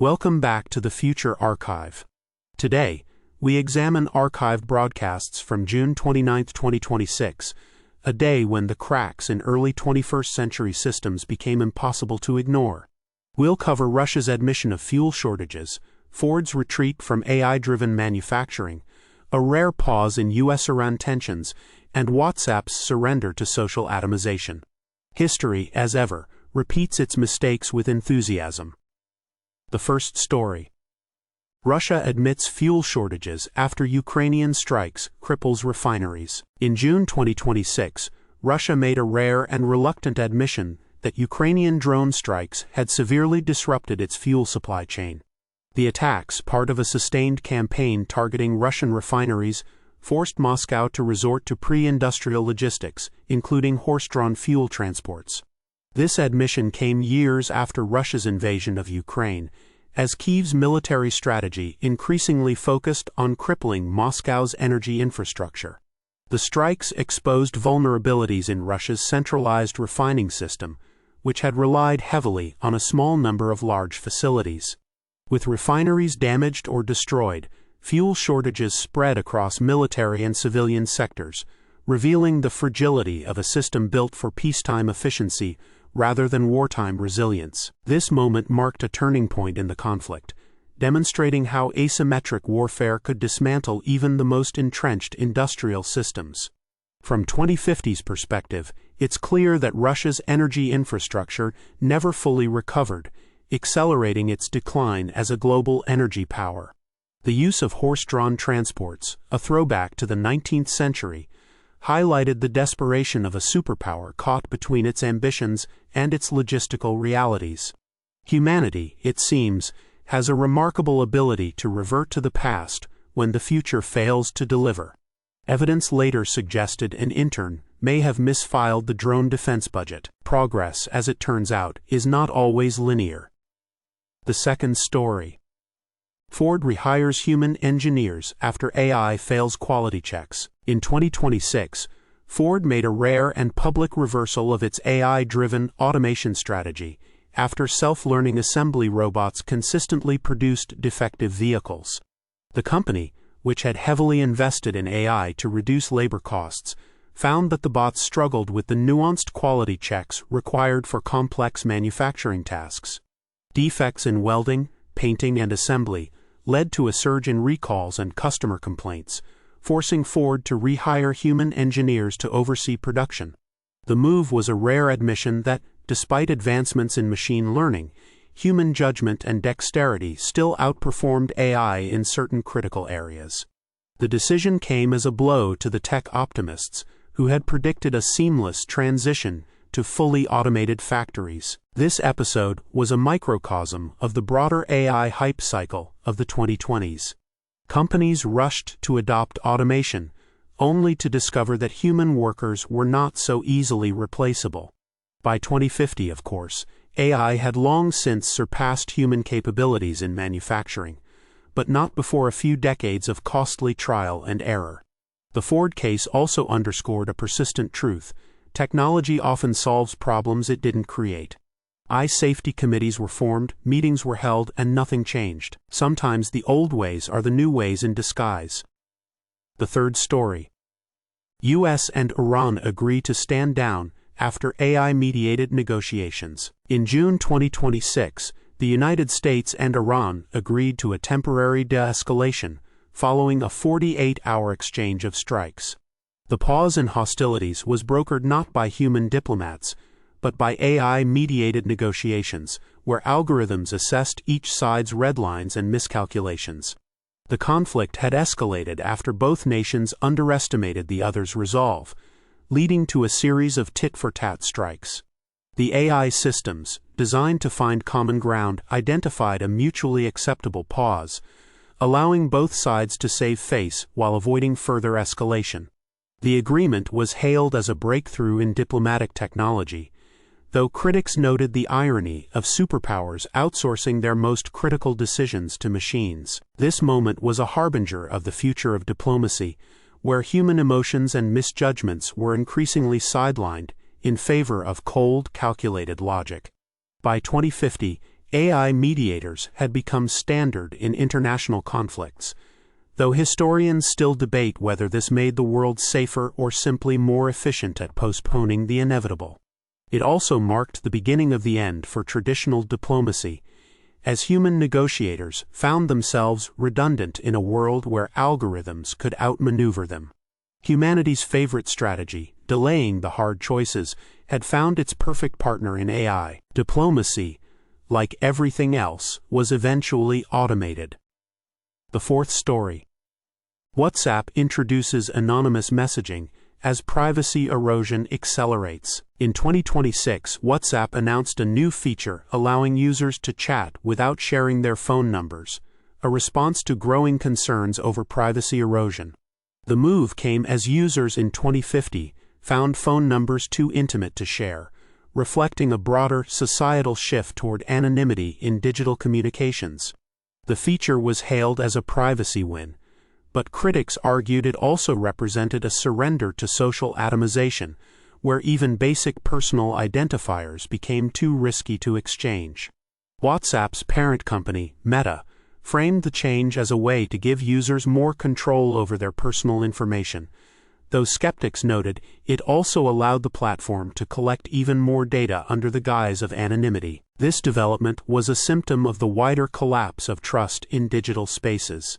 Welcome back to the Future Archive. Today, we examine archived broadcasts from June 29, 2026, a day when the cracks in early 21st century systems became impossible to ignore. We'll cover Russia's admission of fuel shortages, Ford's retreat from AI-driven manufacturing, a rare pause in US-Iran tensions, and WhatsApp's surrender to social atomization. History, as ever, repeats its mistakes with enthusiasm. The first story. Russia admits fuel shortages after Ukrainian strikes cripples refineries. In June 2026, Russia made a rare and reluctant admission that Ukrainian drone strikes had severely disrupted its fuel supply chain. The attacks, part of a sustained campaign targeting Russian refineries, forced Moscow to resort to pre-industrial logistics, including horse-drawn fuel transports. This admission came years after Russia's invasion of Ukraine, as Kyiv's military strategy increasingly focused on crippling Moscow's energy infrastructure. The strikes exposed vulnerabilities in Russia's centralized refining system, which had relied heavily on a small number of large facilities. With refineries damaged or destroyed, fuel shortages spread across military and civilian sectors, revealing the fragility of a system built for peacetime efficiency rather than wartime resilience. This moment marked a turning point in the conflict, demonstrating how asymmetric warfare could dismantle even the most entrenched industrial systems. From 2050's perspective, it's clear that Russia's energy infrastructure never fully recovered, accelerating its decline as a global energy power. The use of horse-drawn transports, a throwback to the 19th century, highlighted the desperation of a superpower caught between its ambitions and its logistical realities. Humanity, it seems, has a remarkable ability to revert to the past when the future fails to deliver. Evidence later suggested an intern may have misfiled the drone defense budget. Progress, as it turns out, is not always linear. The second story. Ford rehires human engineers after AI fails quality checks. In 2026, Ford made a rare and public reversal of its AI-driven automation strategy after self-learning assembly robots consistently produced defective vehicles. The company, which had heavily invested in AI to reduce labor costs, found that the bots struggled with the nuanced quality checks required for complex manufacturing tasks. Defects in welding, painting, and assembly led to a surge in recalls and customer complaints, forcing Ford to rehire human engineers to oversee production. The move was a rare admission that, despite advancements in machine learning, human judgment and dexterity still outperformed AI in certain critical areas. The decision came as a blow to the tech optimists, who had predicted a seamless transition to fully automated factories. This episode was a microcosm of the broader AI hype cycle of the 2020s. Companies rushed to adopt automation, only to discover that human workers were not so easily replaceable. By 2050, of course, AI had long since surpassed human capabilities in manufacturing, but not before a few decades of costly trial and error. The Ford case also underscored a persistent truth: technology often solves problems it didn't create. Safety committees were formed, meetings were held, and nothing changed. Sometimes the old ways are the new ways in disguise. The third story. US and Iran agree to stand down after AI-mediated negotiations. In June 2026, the United States and Iran agreed to a temporary de-escalation following a 48-hour exchange of strikes. The pause in hostilities was brokered not by human diplomats, but by AI-mediated negotiations, where algorithms assessed each side's red lines and miscalculations. The conflict had escalated after both nations underestimated the other's resolve, leading to a series of tit-for-tat strikes. The AI systems, designed to find common ground, identified a mutually acceptable pause, allowing both sides to save face while avoiding further escalation. The agreement was hailed as a breakthrough in diplomatic technology, though critics noted the irony of superpowers outsourcing their most critical decisions to machines. This moment was a harbinger of the future of diplomacy, where human emotions and misjudgments were increasingly sidelined in favor of cold, calculated logic. By 2050, AI mediators had become standard in international conflicts, though historians still debate whether this made the world safer or simply more efficient at postponing the inevitable. It also marked the beginning of the end for traditional diplomacy, as human negotiators found themselves redundant in a world where algorithms could outmaneuver them. Humanity's favorite strategy, delaying the hard choices, had found its perfect partner in AI. Diplomacy, like everything else, was eventually automated. The fourth story. WhatsApp introduces anonymous messaging as privacy erosion accelerates. In 2026, WhatsApp announced a new feature allowing users to chat without sharing their phone numbers, a response to growing concerns over privacy erosion. The move came as users in 2050 found phone numbers too intimate to share, reflecting a broader societal shift toward anonymity in digital communications. The feature was hailed as a privacy win, but critics argued it also represented a surrender to social atomization, where even basic personal identifiers became too risky to exchange. WhatsApp's parent company, Meta, framed the change as a way to give users more control over their personal information, though skeptics noted it also allowed the platform to collect even more data under the guise of anonymity. This development was a symptom of the wider collapse of trust in digital spaces.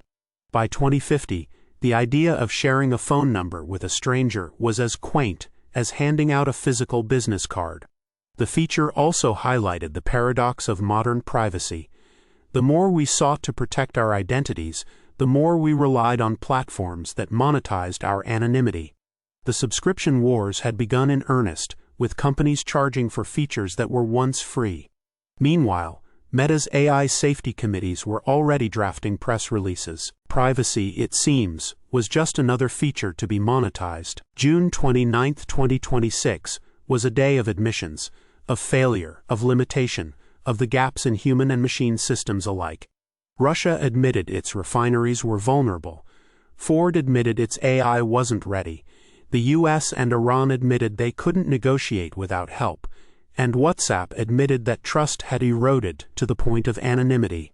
By 2050, the idea of sharing a phone number with a stranger was as quaint as handing out a physical business card. The feature also highlighted the paradox of modern privacy. The more we sought to protect our identities, the more we relied on platforms that monetized our anonymity. The subscription wars had begun in earnest, with companies charging for features that were once free. Meanwhile, Meta's AI safety committees were already drafting press releases. Privacy, it seems, was just another feature to be monetized. June 29, 2026, was a day of admissions, of failure, of limitation, of the gaps in human and machine systems alike. Russia admitted its refineries were vulnerable. Ford admitted its AI wasn't ready. The US and Iran admitted they couldn't negotiate without help. And WhatsApp admitted that trust had eroded to the point of anonymity.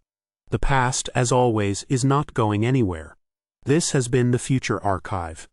The past, as always, is not going anywhere. This has been the Future Archive.